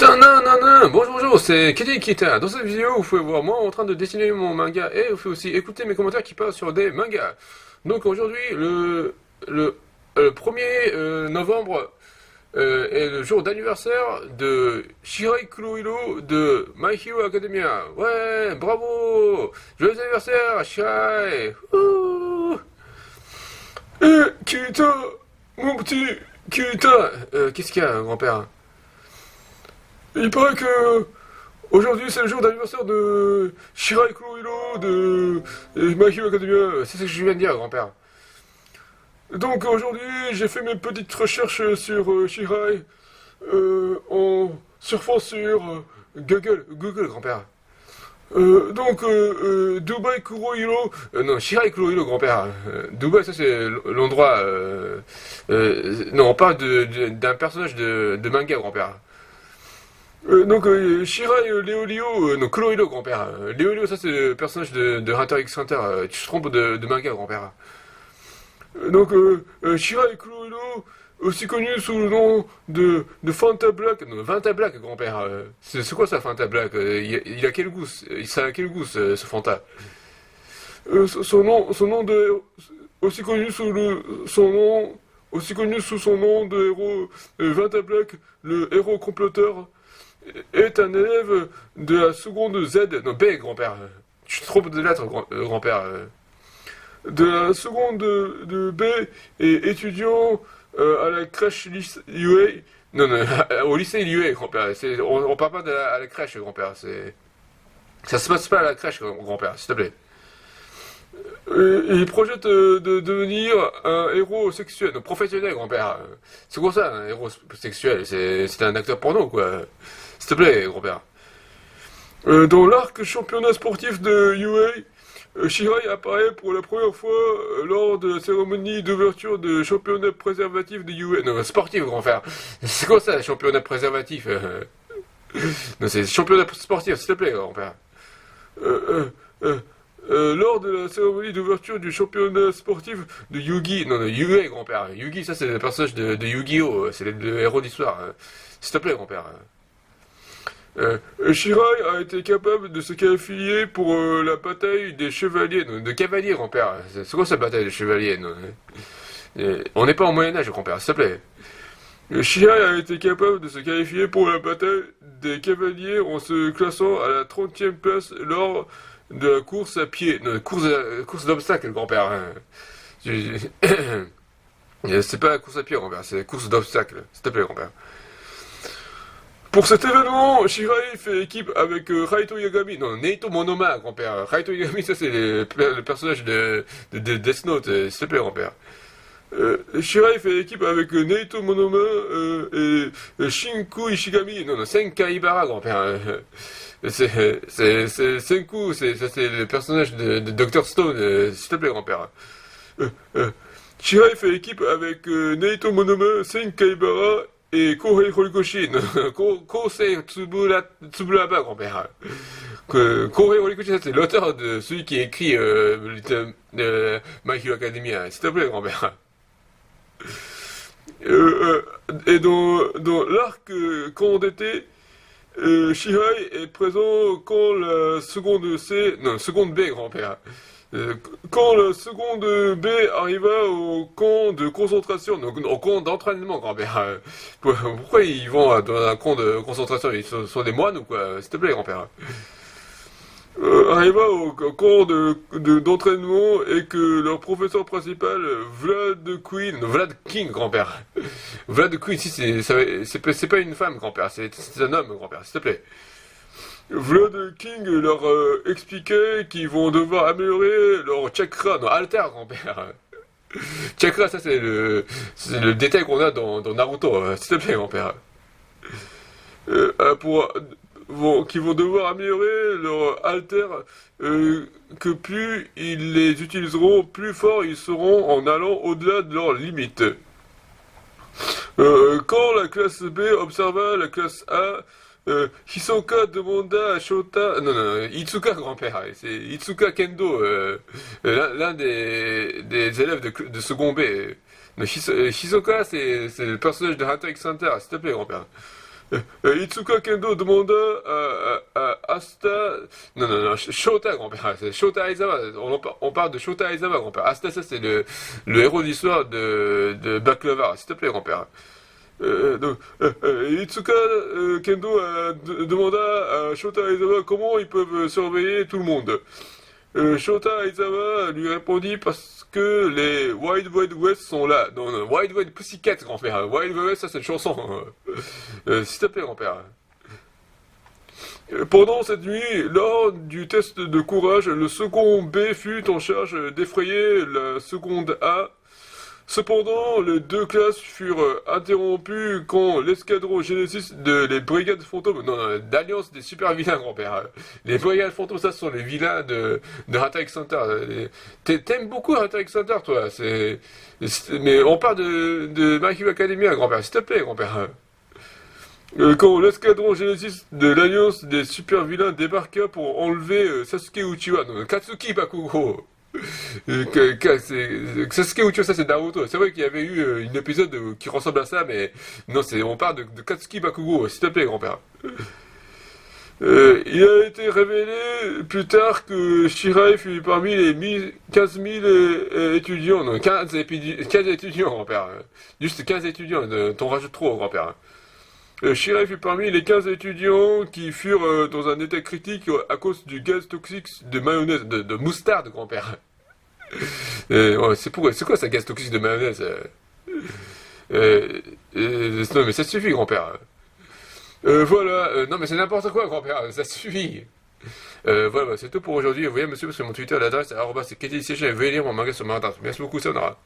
Tananana, bonjour, bonjour, c'est Kitty Kita. Dans cette vidéo, vous pouvez voir moi en train de dessiner mon manga et vous pouvez aussi écouter mes commentaires qui parlent sur des mangas. Donc aujourd'hui, le 1er novembre est le jour d'anniversaire de Shirai Kurohiro de My Hero Academia. Ouais, bravo! Joyeux anniversaire, Shirai! Ouh. Kita, mon petit Kita! Qu'est-ce qu'il y a, grand-père? Il paraît que aujourd'hui c'est le jour d'anniversaire de Shirai Kurohiro de My Hero Academia. C'est ce que je viens de dire, grand-père. Donc aujourd'hui j'ai fait mes petites recherches sur Shirai en surfant sur Google, grand-père. Dubai Kurohiro, non, Shirai Kurohiro, grand-père. Dubaï, ça c'est l'endroit. Non, on parle d'un personnage de manga, grand-père. Shirai Leolio, non, Kurohiro, grand-père. Leolio, ça c'est le personnage de Hunter x Hunter. Tu te trompes de manga, grand-père. Shirai Kurohiro, aussi connu sous le nom de Fanta Black. Non, Fanta Black, grand-père. C'est quoi ça, Fanta Black? Il a quel goût? Ça a quel goût, ce Fanta? Son nom de. Aussi connu sous son nom de héros, Fanta Black, le héros comploteur est un élève de la seconde Z, non B, grand-père. Tu te trompes de lettres, grand-père. De la seconde de B et étudiant à la crèche UA. Non, non, au lycée UA, grand-père. On parle pas à la crèche, grand-père. Ça se passe pas à la crèche, grand-père, s'il te plaît. Il projette de devenir un héros sexuel, non, professionnel, grand-père. C'est quoi ça, un héros sexuel? C'est un acteur porno, quoi. S'il te plaît, grand-père. Dans l'arc championnat sportif de UA, Shirai apparaît pour la première fois lors de la cérémonie d'ouverture de championnat préservatif de UA. Non, sportif, grand-père. C'est quoi ça, championnat préservatif? Non, c'est championnat sportif, s'il te plaît, grand-père. Lors de la cérémonie d'ouverture du championnat sportif de Yugi, non, de UA, grand-père. Yugi, ça c'est le personnage de Yu-Gi-Oh! C'est le héros d'histoire. S'il te plaît, grand-père. Shirai a été capable de se qualifier pour la bataille des chevaliers, non, de cavaliers, grand-père. C'est quoi cette bataille des chevaliers? Non, on n'est pas au Moyen-Âge, grand-père, s'il te plaît. Shirai a été capable de se qualifier pour la bataille des cavaliers en se classant à la 30e place lors de la course à pied. Non, course d'obstacles, grand-père. C'est pas la course à pied, grand-père, c'est la course d'obstacles. S'il te plaît, grand-père. Pour cet événement, Shirai fait équipe avec Raito Yagami, non, Neito Monoma, grand-père. Raito Yagami, ça c'est le personnage de Death Note, s'il te plaît, grand-père. Shirai fait équipe avec Neito Monoma et Shinku Ishigami, non, Senkai Ibara, grand-père. C'est Senku, c'est le personnage de Dr. Stone, s'il te plaît, grand-père. Shirai fait équipe avec Neito Monoma, Senkai Ibara et Kohei Horikoshi, Kosei Tsuburaba, grand-père. Kohei Horikoshi, c'est l'auteur de celui qui écrit My Hero Academia, s'il te plaît, grand-père. Et dans l'arc camp d'été, Shirai est présent quand la seconde C, non, seconde B, grand-père. Quand la seconde B arriva au camp de concentration, donc au camp d'entraînement, grand-père. Pourquoi ils vont dans un camp de concentration? Ils sont des moines ou quoi? S'il te plaît, grand-père. Arriva au camp d'entraînement et que leur professeur principal, Vlad King, grand-père. Vlad Queen, si c'est pas une femme, grand-père, c'est un homme, grand-père, s'il te plaît. Vlad King leur expliquait qu'ils vont devoir améliorer leur chakra, non, alter, grand-père. Chakra, ça c'est le détail qu'on a dans Naruto, s'il te plaît, grand-père. Qui vont devoir améliorer leur alter, que plus ils les utiliseront, plus forts ils seront en allant au-delà de leurs limites. Quand la classe B observa la classe A, Hisoka demanda à Shota, non, Itsuka, grand-père, c'est Itsuka Kendo, l'un des élèves de second B. Hisoka, c'est le personnage de Hunter x Hunter, s'il te plaît, grand-père. Itsuka Kendo demanda à Asta... Non, non, non, Shota, grand-père. C'est Shota Aizawa. On parle de Shota Aizawa, grand-père. Asta, ça, c'est le héros d'histoire de Baklava. S'il te plaît, grand-père. Itsuka Kendo demanda à Shota Aizawa comment ils peuvent surveiller tout le monde. Shota Aizawa lui répondit parce que les Wild Wild West sont là. Non, non, Wild Wild Pussycat, grand-père. Wild Wild West, ça c'est une chanson. S'il te plaît, grand-père. Pendant cette nuit, lors du test de courage, le second B fut en charge d'effrayer la seconde A. Cependant, les deux classes furent interrompues quand l'escadron Genesis les brigades fantômes, non, non, d'Alliance des super vilains, grand-père. Les brigades fantômes, ça, ce sont les vilains de Hunter x Hunter. T'aimes beaucoup Hunter x Hunter, toi. Mais on parle de My Hero Academia, grand-père. S'il te plaît, grand-père. Quand l'escadron Genesis de l'Alliance des super vilains débarqua pour enlever Sasuke Uchiwa, non, Katsuki Bakugo. Sasuke Uchiwa, ça c'est Naruto. C'est vrai qu'il y avait eu un épisode qui ressemble à ça, mais non, on parle de Katsuki Bakugo, s'il te plaît, grand-père. Il a été révélé plus tard que Shirai fut parmi les 15 000 étudiants, non, 15 étudiants, grand-père. Juste 15 étudiants, t'en rajoutes trop, grand-père. Shirai fut parmi les 15 étudiants qui furent dans un état critique à cause du gaz toxique de mayonnaise, de moutarde, grand-père. Ouais, c'est quoi ça, gaz toxique de mayonnaise non, mais ça suffit, grand-père. Voilà, non, mais c'est n'importe quoi, grand-père, ça suffit. Voilà, c'est tout pour aujourd'hui. Vous voyez, monsieur, sur mon Twitter, l'adresse, c'est @KTCG. Veuillez lire mon manga sur Maradas. Merci beaucoup, Sayonara.